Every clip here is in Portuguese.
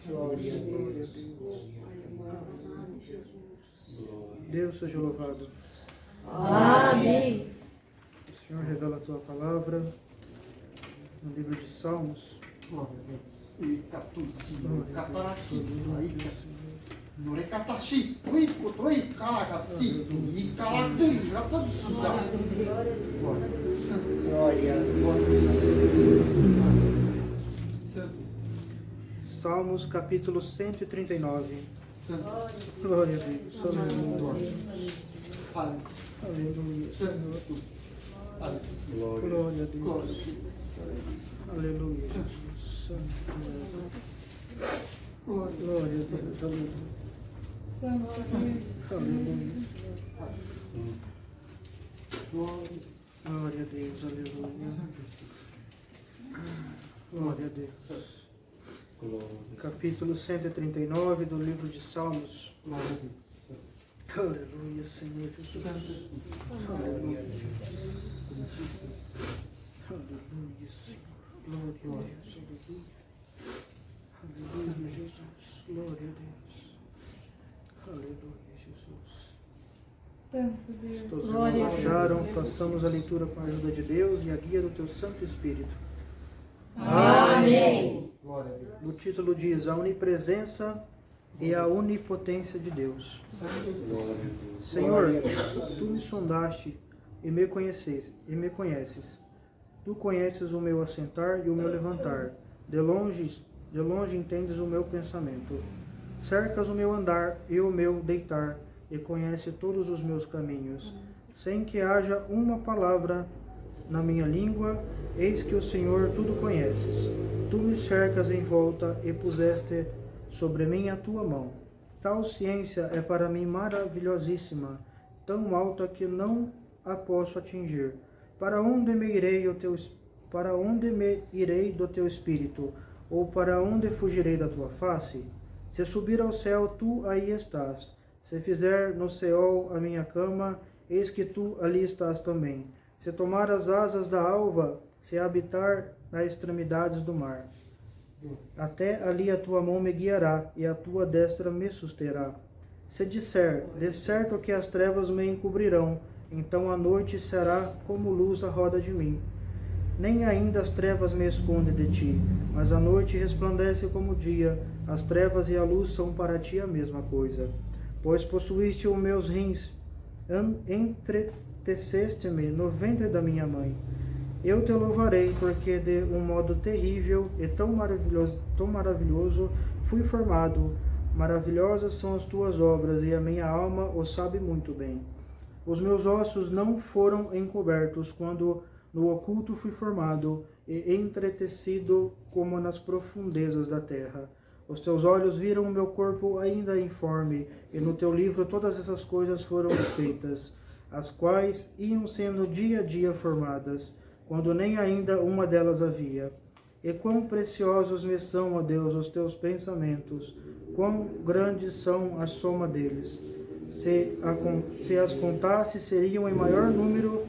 Glória a Deus. Deus seja louvado. Amém. O Senhor revela a tua palavra no livro de Salmos. Salmos capítulo 139. Glória a Deus. Aleluia. Aleluia. Glória a Deus. Aleluia. Glória a Deus. Aleluia. Aleluia. Glória a Deus. Aleluia. Glória a Deus. Capítulo 139 do livro de Salmos. Aleluia, Senhor Jesus. Aleluia. Aleluia, Senhor. Glória a Deus. Aleluia, Jesus. Glória a Deus. Aleluia, Jesus. Santo Deus. Todos relaxaram, façamos a leitura com a ajuda de Deus e a guia do teu Santo Espírito. Amém. O título diz: A onipresença e a onipotência de Deus. Senhor, tu me sondaste e me conheces. Tu conheces o meu assentar e o meu levantar. De longe entendes o meu pensamento. Cercas o meu andar e o meu deitar, e conhece todos os meus caminhos. Sem que haja uma palavra na minha língua, eis que o Senhor tudo conheces. Tu me cercas em volta e puseste sobre mim a tua mão. Tal ciência é para mim maravilhosíssima, tão alta que não a posso atingir. Para onde me irei do teu espírito? Ou para onde fugirei da tua face? Se subir ao céu, tu aí estás. Se fizer no Seol a minha cama, eis que tu ali estás também. Se tomar as asas da alva, se habitar nas extremidades do mar, até ali a tua mão me guiará, e a tua destra me susterá. Se disser, de certo que as trevas me encobrirão, então a noite será como luz à roda de mim. Nem ainda as trevas me escondem de ti, mas a noite resplandece como o dia, as trevas e a luz são para ti a mesma coisa. Pois possuíste os meus rins, entreteceste-me no ventre da minha mãe. Eu te louvarei, porque de um modo terrível e tão maravilhoso fui formado. Maravilhosas são as tuas obras, e a minha alma o sabe muito bem. Os meus ossos não foram encobertos, quando no oculto fui formado, e entretecido como nas profundezas da terra. Os teus olhos viram o meu corpo ainda informe, e no teu livro todas essas coisas foram escritas, as quais iam sendo dia a dia formadas, quando nem ainda uma delas havia. E quão preciosos me são, ó Deus, os teus pensamentos, quão grandes são a soma deles. Se as contasse, seriam em maior número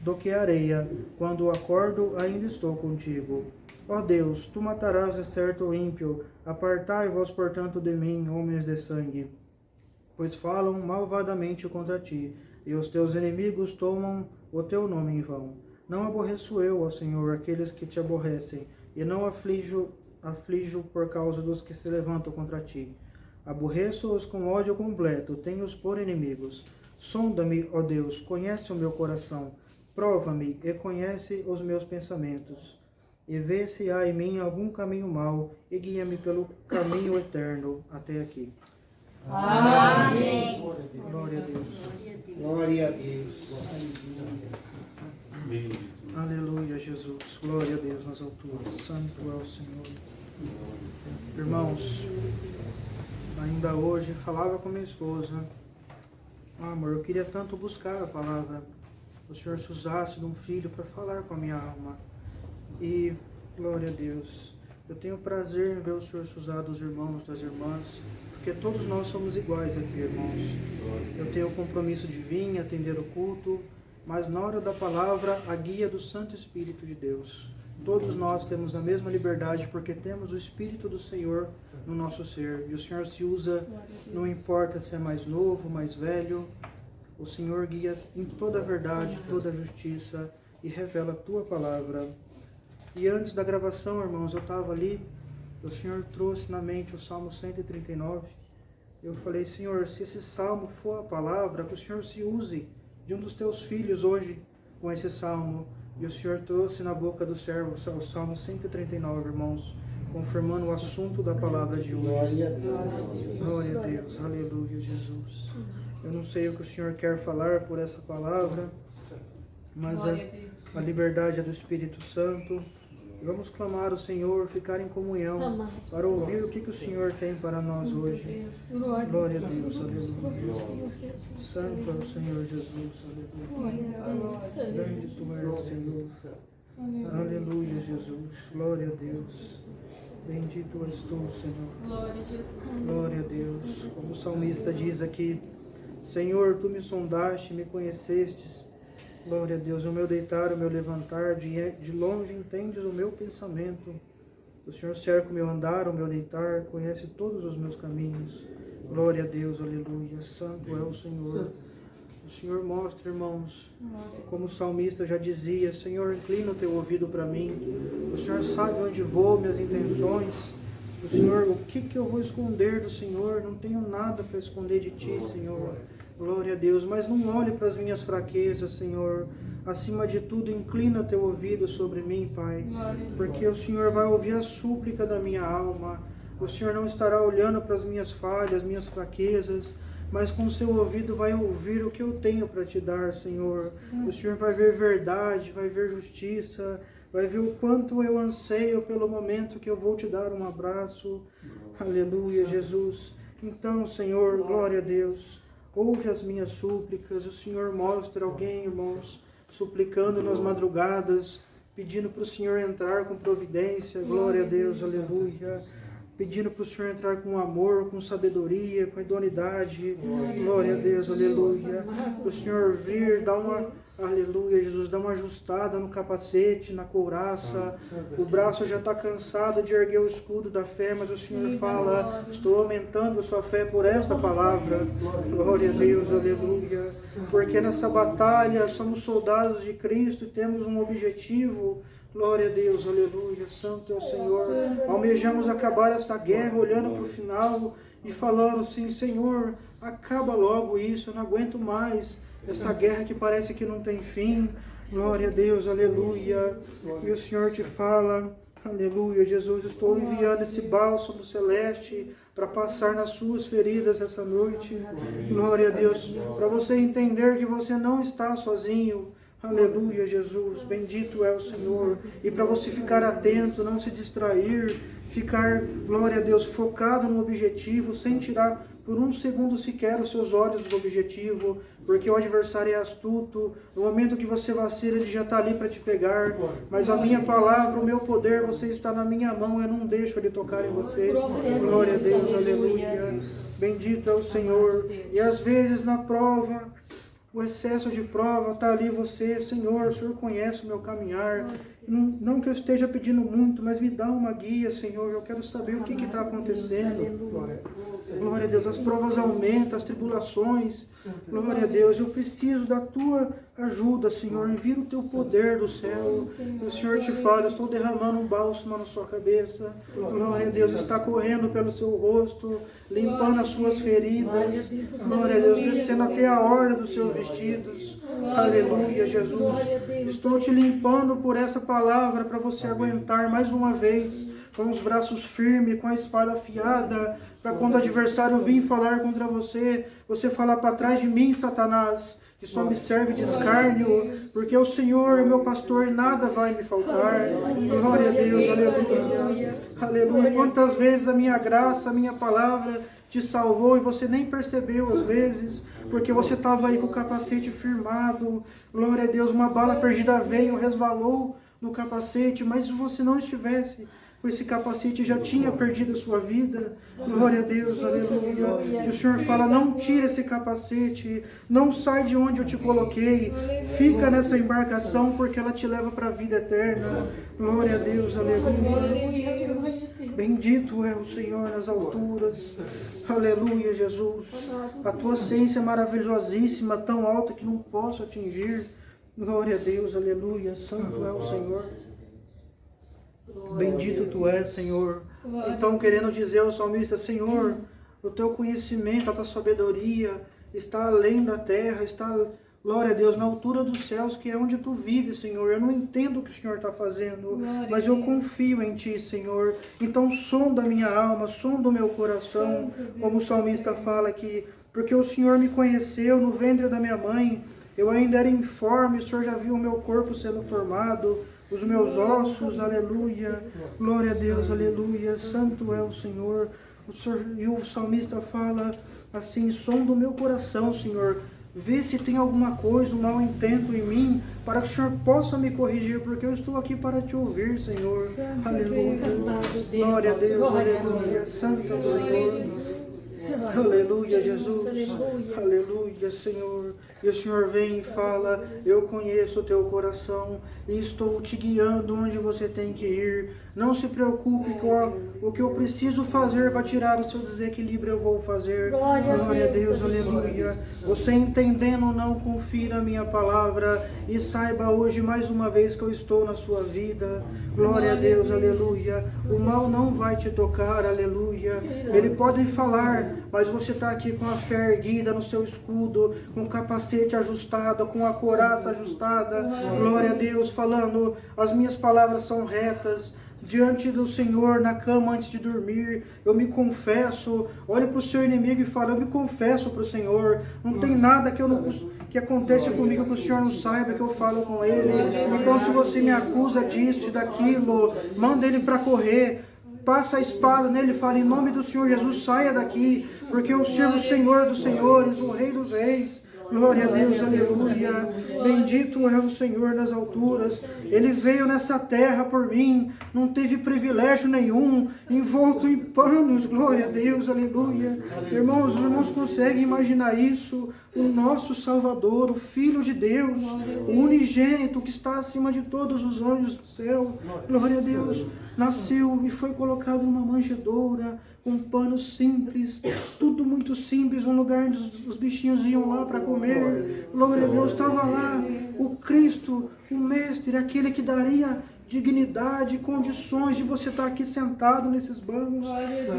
do que a areia. Quando acordo, ainda estou contigo. Ó Deus, tu matarás de certo o ímpio. Apartai-vos, portanto, de mim, homens de sangue, pois falam malvadamente contra ti, e os teus inimigos tomam o teu nome em vão. Não aborreço eu, ó Senhor, aqueles que te aborrecem, e não aflijo por causa dos que se levantam contra ti. Aborreço-os com ódio completo, tenho-os por inimigos. Sonda-me, ó Deus, conhece o meu coração, prova-me e conhece os meus pensamentos, e vê se há em mim algum caminho mau, e guia-me pelo caminho eterno até aqui. Amém. Glória a Deus. Glória a Deus. Aleluia, Jesus. Glória a Deus nas alturas. Santo é o Senhor. Irmãos, ainda hoje falava com minha esposa: amor, eu queria tanto buscar a palavra. O Senhor se usasse de um filho para falar com a minha alma. E, glória a Deus, eu tenho prazer em ver o Senhor se usar dos irmãos, das irmãs, porque todos nós somos iguais aqui, irmãos. Eu tenho o compromisso de vir, atender o culto, mas na hora da palavra, a guia do Santo Espírito de Deus. Todos nós temos a mesma liberdade porque temos o Espírito do Senhor no nosso ser. E o Senhor se usa, não importa se é mais novo, mais velho, o Senhor guia em toda a verdade, toda a justiça e revela a Tua palavra. E antes da gravação, irmãos, eu estava ali, o Senhor trouxe na mente o Salmo 139. Eu falei, Senhor, se esse Salmo for a palavra, que o Senhor se use de um dos Teus filhos hoje com esse Salmo. E o Senhor trouxe na boca do servo o Salmo 139, irmãos, confirmando o assunto da palavra de hoje. Glória a Deus. Glória a Deus, aleluia, Jesus. Eu não sei o que o Senhor quer falar por essa palavra, mas a liberdade é do Espírito Santo. Vamos clamar ao Senhor, ficar em comunhão, para ouvir o que o Senhor tem para nós hoje. Glória a Deus, aleluia. Santo é o Senhor Jesus, aleluia. Grande Tu és, Senhor. Aleluia, Jesus. Glória a Deus. Bendito és Tu, Senhor. Glória a Jesus. Glória a Deus. Como o salmista diz aqui, Senhor, Tu me sondaste, me conhecestes. Glória a Deus, o meu deitar, o meu levantar, de longe entendes o meu pensamento. O Senhor cerca o meu andar, o meu deitar, conhece todos os meus caminhos. Glória a Deus, aleluia, santo é o Senhor. O Senhor mostra, irmãos, como o salmista já dizia, Senhor, inclina o teu ouvido para mim. O Senhor sabe onde vou, minhas intenções. O Senhor, o que eu vou esconder do Senhor? Não tenho nada para esconder de Ti, Senhor. Glória a Deus, mas não olhe para as minhas fraquezas, Senhor. Acima de tudo, inclina teu ouvido sobre mim, Pai. Porque o Senhor vai ouvir a súplica da minha alma. O Senhor não estará olhando para as minhas falhas, minhas fraquezas, mas com o seu ouvido vai ouvir o que eu tenho para te dar, Senhor. O Senhor vai ver verdade, vai ver justiça, vai ver o quanto eu anseio pelo momento que eu vou te dar um abraço. Aleluia, Jesus. Então, Senhor, glória a Deus. Ouve as minhas súplicas. O Senhor mostra alguém, irmãos, suplicando nas madrugadas, pedindo para o Senhor entrar com providência. Glória a Deus, aleluia. Pedindo para o Senhor entrar com amor, com sabedoria, com idoneidade. Glória a Deus, aleluia. Para o Senhor vir, dar uma, aleluia, Jesus, dá uma ajustada no capacete, na couraça. O braço já está cansado de erguer o escudo da fé, mas o Senhor fala, estou aumentando a sua fé por esta palavra. Glória a Deus, aleluia. Porque nessa batalha somos soldados de Cristo e temos um objetivo. Glória a Deus, aleluia, santo é o Senhor. Almejamos acabar essa guerra olhando para o final e falando assim, Senhor, acaba logo isso, eu não aguento mais essa guerra que parece que não tem fim. Glória a Deus, aleluia. E o Senhor te fala, aleluia, Jesus, estou enviando esse bálsamo celeste para passar nas suas feridas essa noite. Glória a Deus, para você entender que você não está sozinho. Aleluia, Jesus, bendito é o Senhor. E para você ficar atento, não se distrair, ficar, glória a Deus, focado no objetivo, sem tirar por um segundo sequer os seus olhos do objetivo, porque o adversário é astuto. No momento que você vacila, ele já está ali para te pegar. Mas a minha palavra, o meu poder, você está na minha mão, eu não deixo ele tocar em você. Glória a Deus, aleluia. Bendito é o Senhor. E às vezes na prova, o excesso de prova, está ali você, Senhor, o Senhor conhece o meu caminhar. Não que eu esteja pedindo muito, mas me dá uma guia, Senhor. Eu quero saber o que está acontecendo. Glória a Deus, as provas aumentam, as tribulações. Glória a Deus, eu preciso da tua ajuda, Senhor. Envia o teu poder do céu. O Senhor te fala, eu estou derramando um bálsamo na sua cabeça. Glória a Deus, está correndo pelo seu rosto, limpando as suas feridas. Glória a Deus, descendo até a orla dos seus vestidos. Aleluia, Jesus. Estou te limpando por essa palavra para você aguentar mais uma vez com os braços firmes, com a espada afiada, para quando o adversário vir falar contra você, você falar para trás de mim, Satanás, que só me serve de escárnio, porque o Senhor é meu pastor e nada vai me faltar. Glória a Deus, aleluia. Aleluia. Quantas vezes a minha graça, a minha palavra te salvou e você nem percebeu às vezes, porque você estava aí com o capacete firmado. Glória a Deus, uma bala perdida veio, resvalou no capacete, mas se você não estivesse com esse capacete já tinha perdido a sua vida. Glória a Deus, aleluia. E o Senhor fala, não tira esse capacete, não sai de onde eu te coloquei, fica nessa embarcação porque ela te leva para a vida eterna. Glória a Deus, aleluia. Bendito é o Senhor nas alturas. Aleluia, Jesus. A tua essência é maravilhosíssima, tão alta que não posso atingir. Glória a Deus, aleluia. Santo é o Senhor. Bendito tu és, Senhor. Então, querendo dizer ao salmista, Senhor, o teu conhecimento, a tua sabedoria está além da terra, está, glória a Deus, na altura dos céus, que é onde tu vives, Senhor. Eu não entendo o que o Senhor está fazendo, mas eu confio em ti, Senhor. Então, sonda a minha alma, sonda o meu coração, como o salmista fala aqui, porque o Senhor me conheceu no ventre da minha mãe, eu ainda era informe, o Senhor já viu o meu corpo sendo formado, os meus ossos, aleluia, glória a Deus, aleluia, santo é o Senhor. E o salmista fala assim, sonda o meu coração, Senhor, vê se tem alguma coisa, um mau intento em mim, para que o Senhor possa me corrigir, porque eu estou aqui para te ouvir, Senhor, aleluia, glória a Deus, aleluia, santo é o Senhor. Aleluia, Jesus, aleluia, Senhor. E o Senhor vem e fala, eu conheço o teu coração e estou te guiando onde você tem que ir. Não se preocupe com o que eu preciso fazer para tirar o seu desequilíbrio, eu vou fazer. Glória a Deus, aleluia. Você entendendo ou não, confie na minha palavra e saiba hoje mais uma vez que eu estou na sua vida. Glória a Deus, aleluia. O mal não vai te tocar, aleluia. Ele pode falar, mas você está aqui com a fé erguida no seu escudo, com o capacete ajustado, com a couraça ajustada. Glória a Deus, falando, as minhas palavras são retas. Diante do Senhor, na cama antes de dormir, eu me confesso. Olhe para o seu inimigo e fala, eu me confesso para o Senhor. Não tem nada que acontece comigo que o Senhor não saiba, que eu falo com Ele. Então se você me acusa disso e daquilo, manda Ele para correr. Passa a espada nele e fala, em nome do Senhor Jesus, saia daqui, porque eu sirvo o Senhor dos senhores, o Rei dos reis. Glória a Deus, aleluia. Bendito é o Senhor nas alturas. Ele veio nessa terra por mim, não teve privilégio nenhum, envolto em panos. Glória a Deus, aleluia. Irmãos, os irmãos conseguem imaginar isso? O nosso Salvador, o Filho de Deus, o unigênito que está acima de todos os anjos do céu. Glória a Deus. Nasceu e foi colocado numa manjedoura, com panos simples, tudo muito simples, um lugar onde os bichinhos iam lá para comer. Glória a Deus, estava lá o Cristo, o Mestre, aquele que daria dignidade, condições de você estar aqui sentado nesses bancos.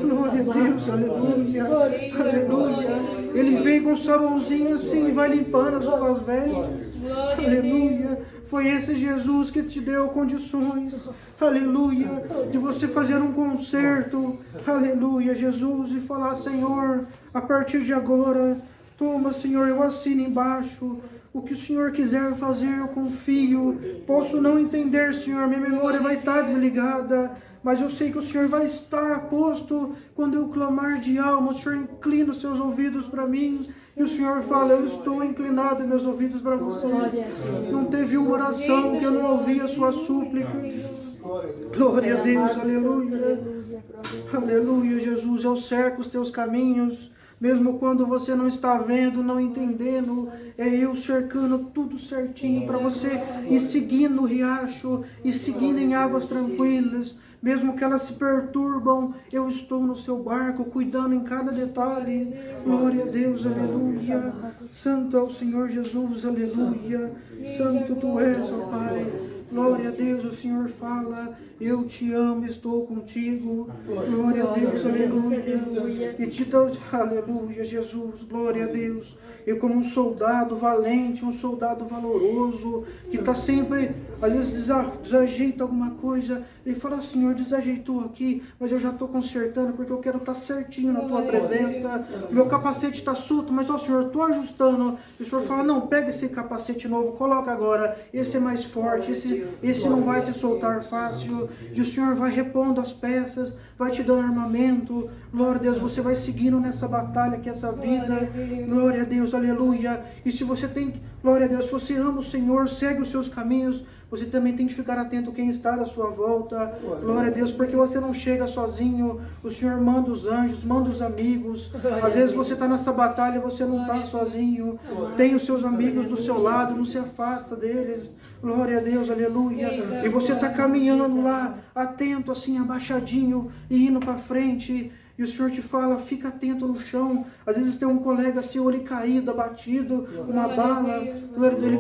Glória a Deus, aleluia, aleluia. Ele veio com um sabãozinho assim e vai limpando as suas vestes. Aleluia. Foi esse Jesus que te deu condições, aleluia, de você fazer um concerto, aleluia, Jesus, e falar, Senhor, a partir de agora, toma, Senhor, eu assino embaixo, o que o Senhor quiser fazer, eu confio. Posso não entender, Senhor, minha memória vai estar desligada, mas eu sei que o Senhor vai estar a posto quando eu clamar de alma. O Senhor inclina os seus ouvidos para mim. E o Senhor fala, eu estou inclinado meus ouvidos para você. Não teve uma oração que eu não ouvi a sua súplica. Glória a Deus, aleluia. Aleluia, Jesus, eu cerco os teus caminhos. Mesmo quando você não está vendo, não entendendo, é eu cercando tudo certinho para você ir seguindo o riacho, e seguindo em águas tranquilas. Mesmo que elas se perturbam, eu estou no seu barco, cuidando em cada detalhe. Glória a Deus, aleluia. Santo é o Senhor Jesus, aleluia. Santo tu és, ó Pai. Glória a Deus, o Senhor fala, eu te amo, estou contigo. Glória a Deus, aleluia. E te dou, aleluia, Jesus, glória a Deus. Eu como um soldado valente, um soldado valoroso, que está sempre, às vezes desajeita alguma coisa, ele fala, Senhor, desajeitou aqui, mas eu já estou consertando, porque eu quero estar certinho na tua presença. Meu capacete está solto, mas, ó Senhor, estou ajustando. E o Senhor fala, não, pega esse capacete novo, coloca agora, esse é mais forte, esse não vai se soltar fácil. E o Senhor vai repondo as peças, vai te dando armamento. Glória a Deus, você vai seguindo nessa batalha que é essa vida. Glória a Deus, aleluia. E se você tem Glória a Deus, se você ama o Senhor, segue os seus caminhos, você também tem que ficar atento a quem está à sua volta. Glória a Deus, porque você não chega sozinho. O Senhor manda os anjos, manda os amigos. Às vezes você está nessa batalha, você não está sozinho. Tem os seus amigos do seu lado, não se afasta deles. Glória a Deus, aleluia. E você está caminhando lá, atento, assim, abaixadinho, e indo para frente. E o Senhor te fala, fica atento no chão. Às vezes tem um colega seu ali caído, abatido, uma bala. Ele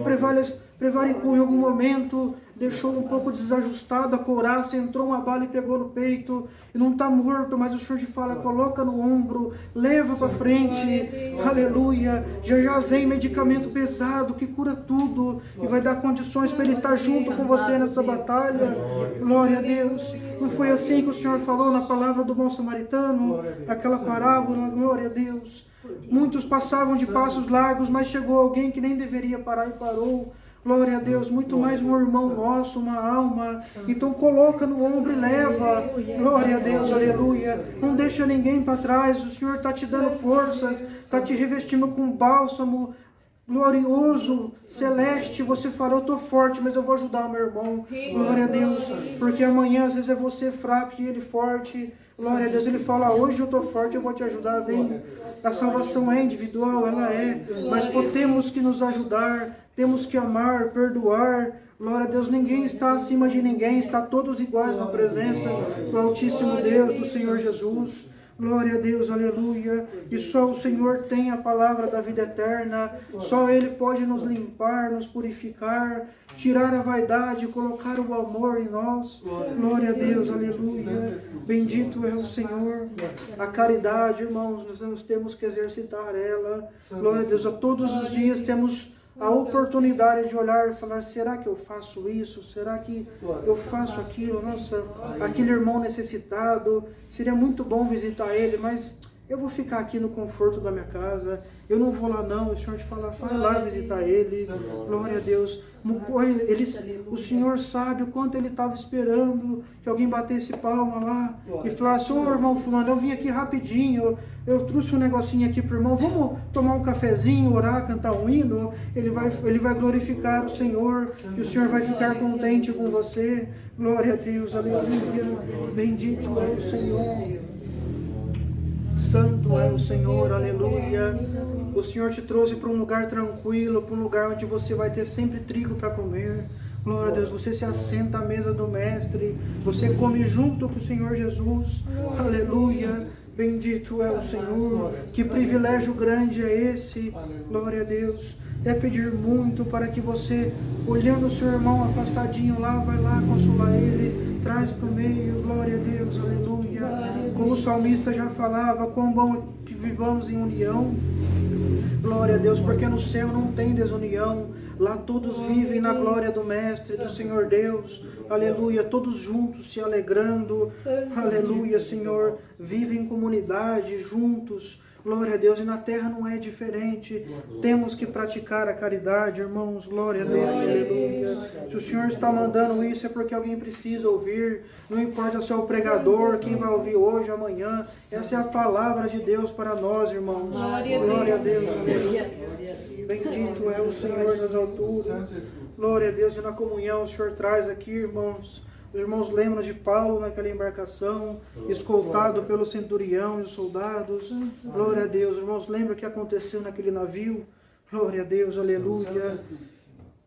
prevaricou em algum momento, deixou um pouco desajustado a couraça, entrou uma bala e pegou no peito. E não está morto, mas o Senhor te fala, coloca no ombro, leva para frente. Aleluia. Já vem medicamento pesado que cura tudo. E vai dar condições para ele estar junto com você nessa batalha. Glória a Deus. Não foi assim que o Senhor falou na palavra do bom samaritano? Aquela parábola, glória a Deus. Muitos passavam de passos largos, mas chegou alguém que nem deveria parar e parou. Glória a Deus, muito mais um irmão nosso, uma alma. Então coloca no ombro e leva. Glória a Deus, aleluia. Não deixa ninguém para trás. O Senhor está te dando forças, está te revestindo com bálsamo glorioso, celeste. Você fala, eu estou forte, mas eu vou ajudar o meu irmão. Glória a Deus, porque amanhã às vezes é você fraco e ele forte. Glória a Deus, ele fala, hoje eu estou forte, eu vou te ajudar, vem. A salvação é individual, ela é, mas temos que nos ajudar, temos que amar, perdoar. Glória a Deus, ninguém está acima de ninguém, está todos iguais na presença do Altíssimo Deus, do Senhor Jesus. Glória a Deus, aleluia. E só o Senhor tem a palavra da vida eterna. Só Ele pode nos limpar, nos purificar, tirar a vaidade, colocar o amor em nós. Glória a Deus, aleluia. Bendito é o Senhor. A caridade, irmãos, nós temos que exercitar ela. Glória a Deus, a todos os dias temos a oportunidade de olhar e falar, será que eu faço isso? Será que eu faço aquilo? Nossa, aquele irmão necessitado, seria muito bom visitar ele, mas eu vou ficar aqui no conforto da minha casa, eu não vou lá não. O Senhor te fala, vai lá visitar ele. Glória a Deus. O Senhor sabe o quanto ele estava esperando que alguém batesse palma lá e falasse, ô irmão fulano, eu vim aqui rapidinho, eu trouxe um negocinho aqui pro irmão, vamos tomar um cafezinho, orar, cantar um hino. Ele vai glorificar o Senhor e o Senhor vai ficar contente com você. Glória a Deus, aleluia. Bendito é o Senhor. Santo é o Senhor, aleluia. O Senhor te trouxe para um lugar tranquilo, para um lugar onde você vai ter sempre trigo para comer. Glória a Deus, você se assenta à mesa do Mestre, você come junto com o Senhor Jesus. Aleluia. Bendito é o Senhor. Que privilégio grande é esse. Glória a Deus. É pedir muito para que você, olhando o seu irmão afastadinho lá, vai lá consolar ele, traz para o meio. Glória a Deus, aleluia. Como o salmista já falava, quão bom que vivamos em união. Glória a Deus, porque no céu não tem desunião. Lá todos vivem na glória do Mestre, do Senhor Deus. Aleluia, todos juntos se alegrando. Aleluia, Senhor. Vivem em comunidade, juntos. Glória a Deus, e na terra não é diferente. Temos que praticar a caridade, irmãos. Glória a Deus, aleluia. Se o Senhor está mandando isso é porque alguém precisa ouvir. Não importa se é o pregador, quem vai ouvir hoje, amanhã. Essa é a palavra de Deus para nós, irmãos. Glória a Deus, aleluia. Bendito é o Senhor das alturas. Glória a Deus, e na comunhão o Senhor traz aqui, irmãos. Os irmãos lembram de Paulo naquela embarcação, escoltado pelo centurião e os soldados. Glória a Deus. Os irmãos lembram o que aconteceu naquele navio. Glória a Deus, aleluia.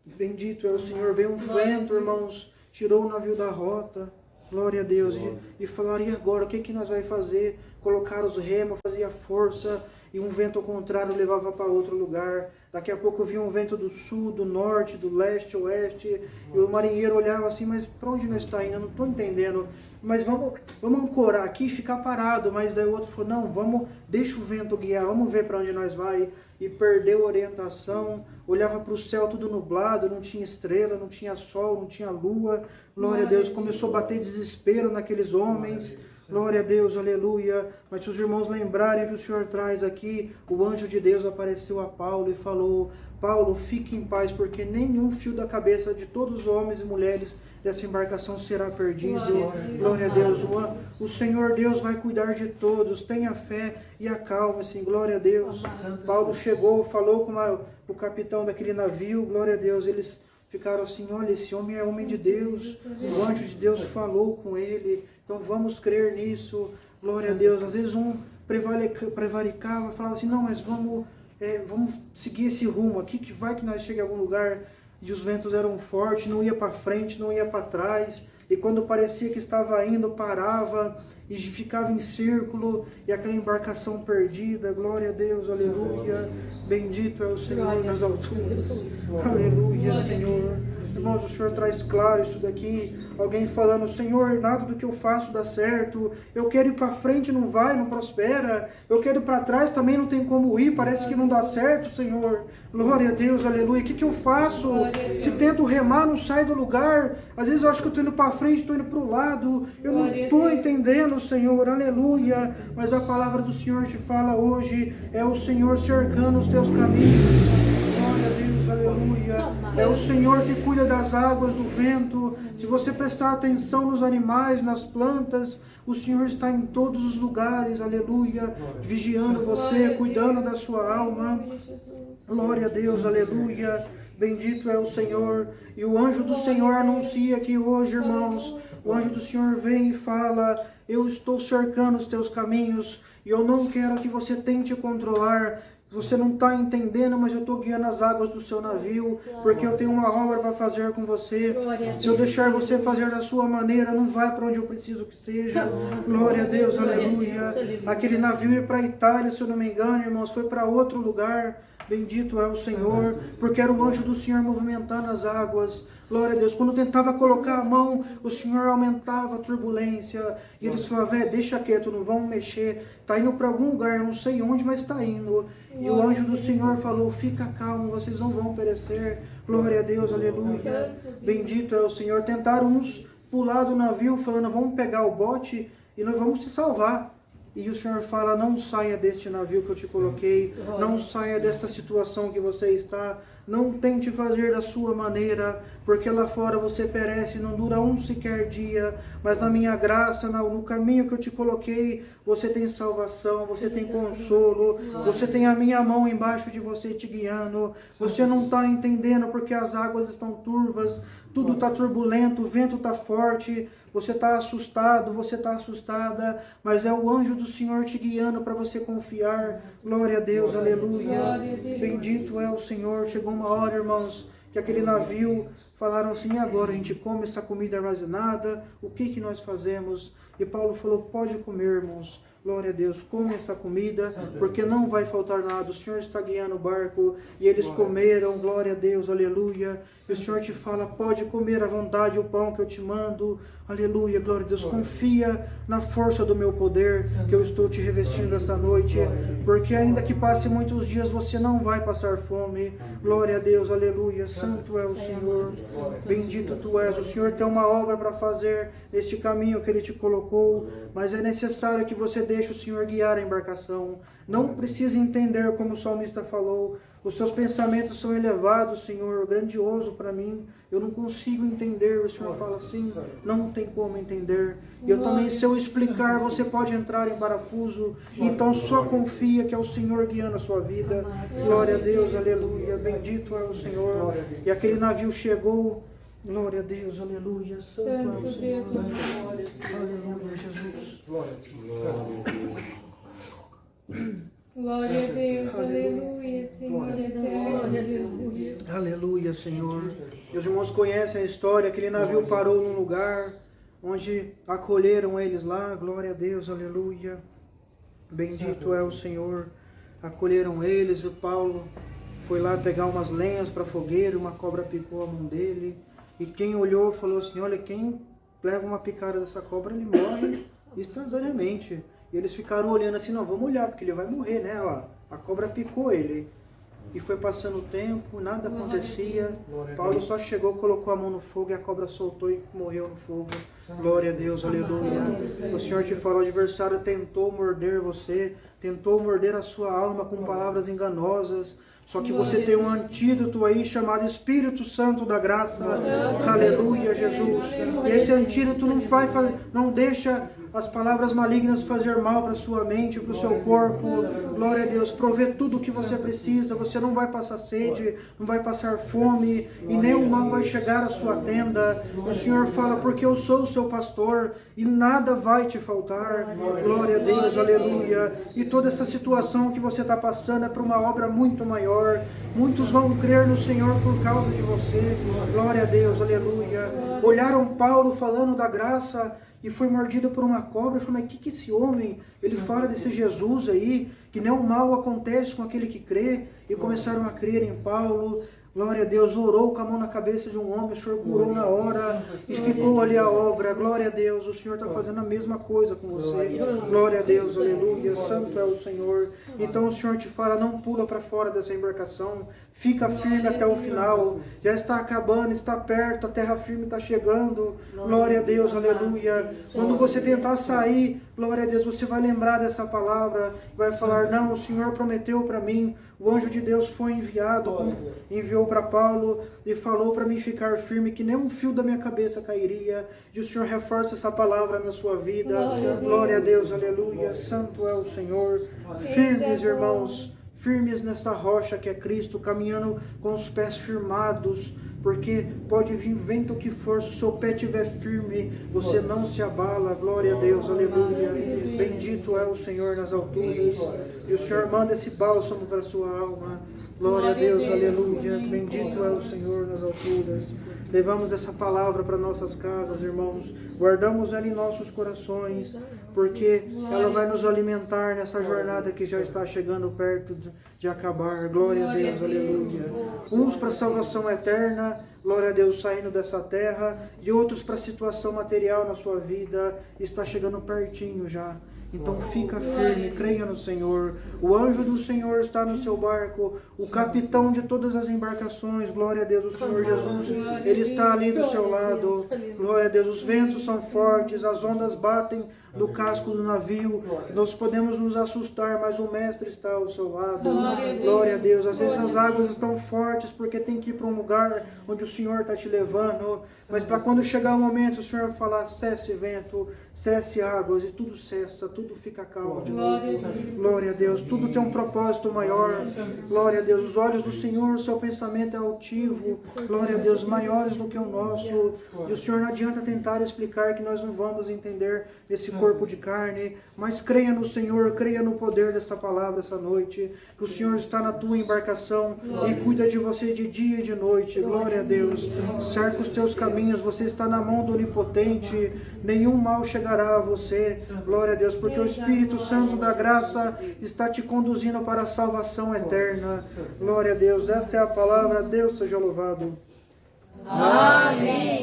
Bendito é o Senhor. Veio um vento, irmãos, tirou o navio da rota. Glória a Deus. E falaram, e agora? O que nós vamos fazer? Colocar os remos, fazia força, e um vento ao contrário levava para outro lugar. Daqui a pouco vinha um vento do sul, do norte, do leste, oeste, e o marinheiro olhava assim, mas para onde nós está indo? Eu não estou entendendo. Mas vamos ancorar aqui e ficar parado. Mas daí o outro falou, não, deixa o vento guiar, vamos ver para onde nós vai. E perdeu a orientação, olhava para o céu tudo nublado, não tinha estrela, não tinha sol, não tinha lua. Glória a Deus, começou a bater desespero naqueles homens. Glória a Deus, aleluia. Mas se os irmãos lembrarem que o Senhor traz aqui, o anjo de Deus apareceu a Paulo e falou: Paulo, fique em paz, porque nenhum fio da cabeça de todos os homens e mulheres dessa embarcação será perdido. Glória a Deus. O Senhor Deus vai cuidar de todos. Tenha fé e acalme-se. Glória a Deus. Paulo chegou, falou com o capitão daquele navio. Glória a Deus. Eles ficaram assim: olha, esse homem é homem de Deus. O anjo de Deus falou com ele. Então vamos crer nisso. Glória a Deus. Às vezes um prevaricava, falava assim: não, mas vamos seguir esse rumo aqui, que vai que nós chegamos a algum lugar. E os ventos eram fortes, não ia para frente, não ia para trás. E quando parecia que estava indo, parava e ficava em círculo. E aquela embarcação perdida. Glória a Deus, aleluia. Bendito é o Senhor nas alturas. Aleluia, Senhor. Irmãos, o Senhor traz claro isso daqui. Alguém falando: Senhor, nada do que eu faço dá certo. Eu quero ir para frente, não vai, não prospera. Eu quero ir para trás, também não tem como ir. Parece que não dá certo, Senhor. Glória a Deus, aleluia. O que eu faço? Se tento remar, não sai do lugar. Às vezes eu acho que eu estou indo para frente, estou indo para o lado. Eu não estou entendendo, Senhor. Aleluia. Mas a palavra do Senhor te fala hoje: é o Senhor cercando os teus caminhos. Glória a Deus, aleluia. É o Senhor que cuida das águas, do vento. Se você prestar atenção nos animais, nas plantas, o Senhor está em todos os lugares, aleluia, vigiando você, cuidando da sua alma. Glória a Deus, aleluia. Bendito é o Senhor. E o anjo do Senhor anuncia aqui hoje, irmãos. O anjo do Senhor vem e fala: eu estou cercando os teus caminhos e eu não quero que você tente controlar. Você não está entendendo, mas eu estou guiando as águas do seu navio, porque eu tenho uma obra para fazer com você. Se eu deixar você fazer da sua maneira, não vai para onde eu preciso que seja. Glória a Deus, aleluia. Aquele navio ia para a Itália, se eu não me engano, irmãos, foi para outro lugar. Bendito é o Senhor, porque era o anjo do Senhor movimentando as águas. Glória a Deus. Quando eu tentava colocar a mão, o Senhor aumentava a turbulência. E eles falavam: deixa quieto, não vamos mexer. Está indo para algum lugar, não sei onde, mas está indo. E o anjo do Senhor falou: fica calmo, vocês não vão perecer. Glória a Deus, aleluia. Bendito é o Senhor. Tentaram uns pular do navio, falando: vamos pegar o bote e nós vamos se salvar. E o Senhor fala: não saia deste navio que eu te coloquei, não saia desta situação que você está, não tente fazer da sua maneira, porque lá fora você perece, não dura um sequer dia, mas na minha graça, no caminho que eu te coloquei, você tem salvação, você tem consolo, você tem a minha mão embaixo de você te guiando. Você não está entendendo porque as águas estão turvas, tudo está turbulento, o vento está forte, você está assustado, você está assustada, mas é o anjo do Senhor te guiando para você confiar. Glória a Deus, aleluia. Bendito é o Senhor. Chegou uma hora, irmãos, que aquele navio falaram assim: agora a gente come essa comida armazenada, o que nós fazemos? E Paulo falou: pode comer, irmãos. Glória a Deus, come essa comida, porque não vai faltar nada. O Senhor está guiando o barco. E eles comeram, glória a Deus, aleluia. E o Senhor te fala: pode comer à vontade o pão que eu te mando. Aleluia, glória a Deus. Confia na força do meu poder que eu estou te revestindo esta noite. Porque ainda que passe muitos dias, você não vai passar fome. Glória a Deus, aleluia. Santo é o Senhor. Bendito tu és. O Senhor tem uma obra para fazer neste caminho que Ele te colocou. Mas é necessário que você deixe o Senhor guiar a embarcação. Não precisa entender como o salmista falou. Os seus pensamentos são elevados, Senhor, grandioso para mim. Eu não consigo entender. O Senhor fala assim: não tem como entender. E eu também, se eu explicar, você pode entrar em parafuso. Então só confia que é o Senhor guiando a sua vida. Glória a Deus, aleluia. Bendito é o Senhor. E aquele navio chegou. Glória a Deus, aleluia. Santo é o Senhor. Aleluia, Jesus. Glória a Deus, aleluia, Senhor eterno. Aleluia. Aleluia, Senhor. E os irmãos conhecem a história. Aquele navio parou num lugar onde acolheram eles lá. Glória a Deus, aleluia. Bendito é o Senhor. Acolheram eles. O Paulo foi lá pegar umas lenhas para a fogueira. Uma cobra picou a mão dele. E quem olhou falou assim: olha, quem leva uma picada dessa cobra, ele morre instantaneamente. E eles ficaram olhando assim: não, vamos olhar, porque ele vai morrer, né? Ó, a cobra picou ele. E foi passando o tempo, nada acontecia. Paulo só chegou, colocou a mão no fogo e a cobra soltou e morreu no fogo. Glória a Deus, aleluia. O Senhor te fala, o adversário tentou morder você, tentou morder a sua alma com palavras enganosas. Só que você tem um antídoto aí chamado Espírito Santo da Graça. Aleluia, Jesus. E esse antídoto não deixa as palavras malignas fazer mal para a sua mente, para o seu corpo. Glória a Deus. Provê tudo o que você precisa. Você não vai passar sede, não vai passar fome, e nenhum mal vai chegar à sua tenda. O Senhor fala, porque eu sou o seu pastor e nada vai te faltar. Glória a Deus, aleluia. E toda essa situação que você está passando é para uma obra muito maior. Muitos vão crer no Senhor por causa de você. Glória a Deus, aleluia. Olharam Paulo falando da graça e foi mordido por uma cobra. E falaram, mas o que esse homem, ele fala desse Jesus aí, que nenhum mal acontece com aquele que crê. E começaram a crer em Paulo. Glória a Deus, orou com a mão na cabeça de um homem, o Senhor curou na hora e ficou ali a obra. Glória a Deus, o Senhor está fazendo a mesma coisa com você. Glória a Deus, aleluia, santo é o Senhor. Então o Senhor te fala, não pula para fora dessa embarcação, fica firme até o final. Já está acabando, está perto, a terra firme está chegando. Glória a Deus, aleluia. Quando você tentar sair, glória a Deus, você vai lembrar dessa palavra, vai falar, não, o Senhor prometeu para mim, o anjo de Deus foi enviado, enviou para Paulo e falou para mim ficar firme, que nem um fio da minha cabeça cairia. E o Senhor reforça essa palavra na sua vida. Glória a Deus, aleluia. Santo é o Senhor. Firmes, irmãos, firmes nessa rocha que é Cristo, caminhando com os pés firmados, porque pode vir vento que for, se o seu pé estiver firme, você não se abala. Glória a Deus, aleluia. Bendito é o Senhor nas alturas, e o Senhor manda esse bálsamo para a sua alma. Glória a Deus, aleluia. Bendito é o Senhor nas alturas. Levamos essa palavra para nossas casas, irmãos. Guardamos ela em nossos corações, porque ela vai nos alimentar nessa jornada que já está chegando perto de acabar. Glória a Deus, aleluia. Uns para a salvação eterna, glória a Deus, saindo dessa terra, e outros para a situação material na sua vida, está chegando pertinho já. Então fica firme, creia no Senhor. O anjo do Senhor está no seu barco, o capitão de todas as embarcações, glória a Deus, o Senhor Jesus, Ele está ali do seu lado. Glória a Deus, os ventos são fortes, as ondas batem do casco do navio, nós podemos nos assustar, mas o Mestre está ao seu lado. Glória a Deus. Às vezes as águas estão fortes porque tem que ir para um lugar onde o Senhor está te levando, mas para quando chegar o momento o Senhor falar, cesse vento, cesse águas, e tudo cessa, tudo fica calmo de novo. Glória a Deus. Tudo tem um propósito maior. Glória a Deus. Os olhos do Senhor, seu pensamento é altivo, glória a Deus, maiores do que o nosso, e o Senhor não adianta tentar explicar que nós não vamos entender esse corpo de carne, mas creia no Senhor, creia no poder dessa palavra essa noite, que o Senhor está na tua embarcação e cuida de você de dia e de noite. Glória a Deus. Cerca os teus caminhos, você está na mão do Onipotente, nenhum mal chegará a você. Glória a Deus, porque o Espírito Santo da graça está te conduzindo para a salvação eterna. Glória a Deus. Esta é a palavra. Deus seja louvado. Amém.